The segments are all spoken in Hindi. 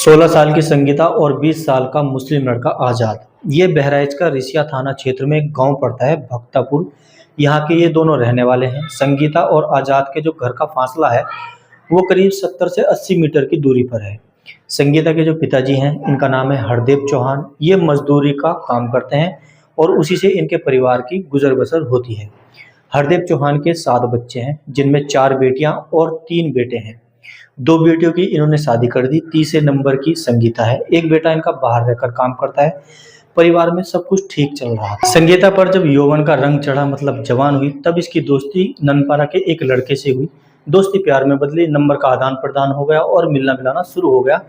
16 साल की संगीता और 20 साल का मुस्लिम लड़का आज़ाद। ये बहराइच का रिसिया थाना क्षेत्र में एक गांव पड़ता है भक्तापुर। यहाँ के ये दोनों रहने वाले हैं। संगीता और आज़ाद के जो घर का फासला है वो करीब 70 से 80 मीटर की दूरी पर है। संगीता के जो पिताजी हैं इनका नाम है हरदेव चौहान। ये मजदूरी का काम करते हैं और उसी से इनके परिवार की गुजर बसर होती है। हरदेव चौहान के 7 बच्चे हैं जिनमें 4 बेटियां और 3 बेटे हैं। 2 बेटियों की इन्होंने शादी कर दी। तीसरे नंबर की संगीता है। एक बेटा इनका बाहर रहकर काम करता है। परिवार में सब कुछ ठीक चल रहा है। संगीता पर जब यौवन का रंग चढ़ा मतलब जवान हुई तब इसकी दोस्ती ननपारा के एक लड़के से हुई। दोस्ती प्यार में बदली, नंबर का आदान प्रदान हो गया और मिलना मिलाना शुरू हो गया।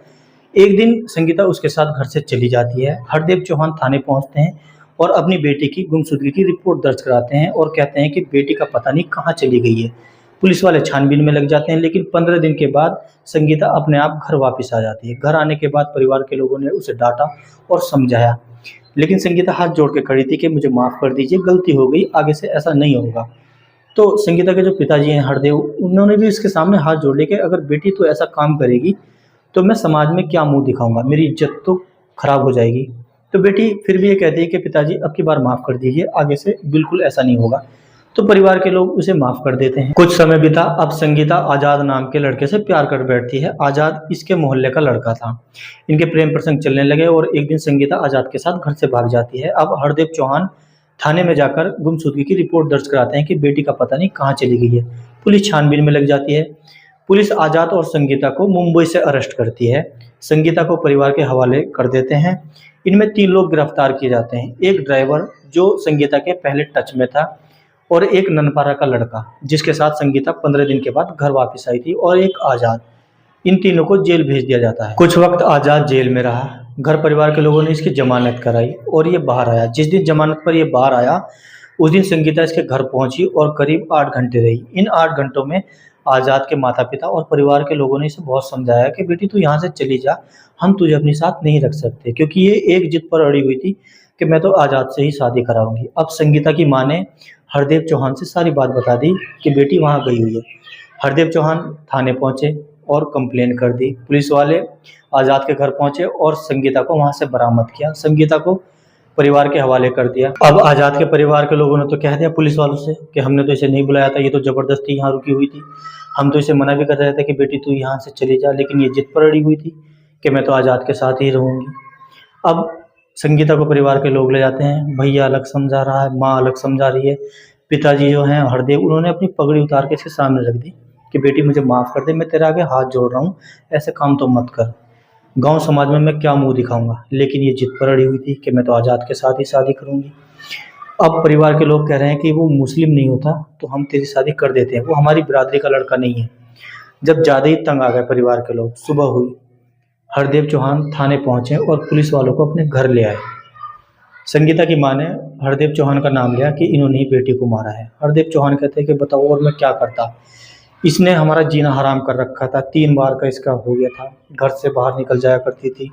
एक दिन संगीता उसके साथ घर से चली जाती है। हरदेव चौहान थाने पहुंचते हैं और अपनी बेटी की गुमशुदगी की रिपोर्ट दर्ज कराते हैं और कहते हैं कि बेटी का पता नहीं कहाँ चली गई है। पुलिस वाले छानबीन में लग जाते हैं, लेकिन 15 दिन के बाद संगीता अपने आप घर वापस आ जाती है। घर आने के बाद परिवार के लोगों ने उसे डांटा और समझाया, लेकिन संगीता हाथ जोड़ के खड़ी थी कि मुझे माफ़ कर दीजिए, गलती हो गई, आगे से ऐसा नहीं होगा। तो संगीता के जो पिताजी हैं हरदेव, उन्होंने भी इसके सामने हाथ जोड़ लिए कि अगर बेटी तो ऐसा काम करेगी तो मैं समाज में क्या मुंह दिखाऊंगा, मेरी इज्जत तो खराब हो जाएगी। तो बेटी फिर भी ये कहती है कि पिताजी अब की बार माफ़ कर दीजिए, आगे से बिल्कुल ऐसा नहीं होगा। तो परिवार के लोग उसे माफ कर देते हैं। कुछ समय बीता। अब संगीता आजाद नाम के लड़के से प्यार कर बैठती है। आजाद इसके मोहल्ले का लड़का था। इनके प्रेम प्रसंग चलने लगे और एक दिन संगीता आजाद के साथ घर से भाग जाती है। अब हरदेव चौहान थाने में जाकर गुमशुदगी की रिपोर्ट दर्ज कराते हैं कि बेटी का पता नहीं कहाँ चली गई है। पुलिस छानबीन में लग जाती है। पुलिस आजाद और संगीता को मुंबई से अरेस्ट करती है। संगीता को परिवार के हवाले कर देते हैं। इनमें 3 लोग गिरफ्तार किए जाते हैं। एक ड्राइवर जो संगीता के पहले टच में था, और एक ननपारा का लड़का जिसके साथ संगीता 15 दिन के बाद घर वापस आई थी, और एक आज़ाद। इन तीनों को जेल भेज दिया जाता है। कुछ वक्त आज़ाद जेल में रहा। घर परिवार के लोगों ने इसकी जमानत कराई और ये बाहर आया। जिस दिन जमानत पर ये बाहर आया उस दिन संगीता इसके घर पहुंची और करीब 8 घंटे रही। इन 8 घंटों में आज़ाद के माता पिता और परिवार के लोगों ने इसे बहुत समझाया कि बेटी तू यहाँ से चली जा, हम तुझे अपने साथ नहीं रख सकते, क्योंकि ये एक जिद पर अड़ी हुई थी कि मैं तो आज़ाद से ही शादी कराऊंगी। अब संगीता की माँ ने हरदेव चौहान से सारी बात बता दी कि बेटी वहाँ गई हुई है। हरदेव चौहान थाने पहुंचे और कंप्लेन कर दी। पुलिस वाले आज़ाद के घर पहुंचे और संगीता को वहाँ से बरामद किया। संगीता को परिवार के हवाले कर दिया। अब आज़ाद के परिवार के लोगों ने तो कह दिया पुलिस वालों से कि हमने तो इसे नहीं बुलाया था, ये तो ज़बरदस्ती यहाँ रुकी हुई थी, हम तो इसे मना भी कर रहे थे कि बेटी तू यहाँ से चली जा, लेकिन ये जिद पर अड़ी हुई थी कि मैं तो आज़ाद के साथ ही रहूँगी। अब संगीता को परिवार के लोग ले जाते हैं। भैया अलग समझा रहा है, माँ अलग समझा रही है। पिताजी जो हैं हरदेव, उन्होंने अपनी पगड़ी उतार के इसके सामने रख दी कि बेटी मुझे माफ़ कर दे, मैं तेरे आगे हाथ जोड़ रहा हूँ, ऐसे काम तो मत कर। गांव समाज में मैं क्या मुंह दिखाऊंगा, लेकिन ये जिद पर अड़ी हुई थी कि मैं तो आज़ाद के साथ ही शादी करूंगी। अब परिवार के लोग कह रहे हैं कि वो मुस्लिम नहीं होता तो हम तेरी शादी कर देते हैं, वो हमारी बिरादरी का लड़का नहीं है। जब ज़्यादा ही तंग आ गए परिवार के लोग, सुबह हुई। हरदेव चौहान थाने पहुंचे और पुलिस वालों को अपने घर ले आए। संगीता की मां ने हरदेव चौहान का नाम लिया कि इन्होंने ही बेटी को मारा है। हरदेव चौहान कहते हैं कि बताओ और मैं क्या करता, इसने हमारा जीना हराम कर रखा था। 3 बार का इसका हो गया था, घर से बाहर निकल जाया करती थी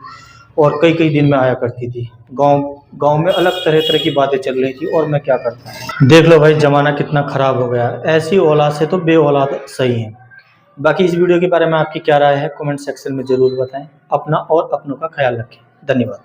और कई कई दिन में आया करती थी। गांव में अलग तरह तरह की बातें चल रही थी और मैं क्या करता। देख लो भाई जमाना कितना खराब हो गया। ऐसी औलाद से तो बे औलाद सही है। बाकी इस वीडियो के बारे में आपकी क्या राय है कमेंट सेक्शन में ज़रूर बताएं। अपना और अपनों का ख्याल रखें। धन्यवाद।